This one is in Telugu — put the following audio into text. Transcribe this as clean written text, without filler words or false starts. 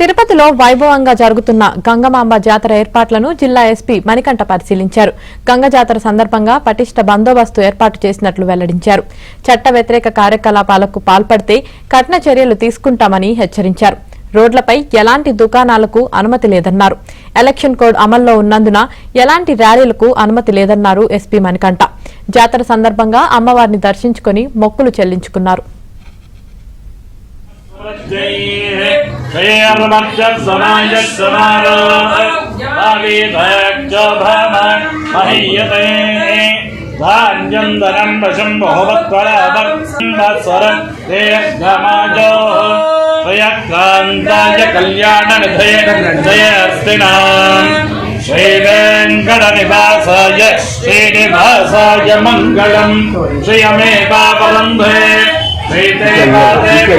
తిరుపతిలో వైభవంగా జరుగుతున్న గంగమాంబ జాతర ఏర్పాట్లను జిల్లా ఎస్పీ మణికంఠ పరిశీలించారు. గంగ జాతర సందర్భంగా పటిష్ట బందోబస్తు ఏర్పాటు చేసినట్లు వెల్లడించారు. చట్ట వ్యతిరేక కార్యకలాపాలకు పాల్పడితే కఠిన చర్యలు తీసుకుంటామని హెచ్చరించారు. రోడ్లపై ఎలాంటి దుకాణాలకు అనుమతి లేదన్నారు. ఎలక్షన్ కోడ్ అమల్లో ఉన్నందున ఎలాంటి ర్యాలీలకు అనుమతి లేదన్నారు ఎస్పీ మణికంఠ. జాతర సందర్భంగా అమ్మవారిని దర్శించుకుని మొక్కులు చెల్లించుకున్నారు. कल्याण श्री वेंकट निवासाय श्रीनिवासाय मंगलम श्रियमे बाबलंधे श्री देवादेव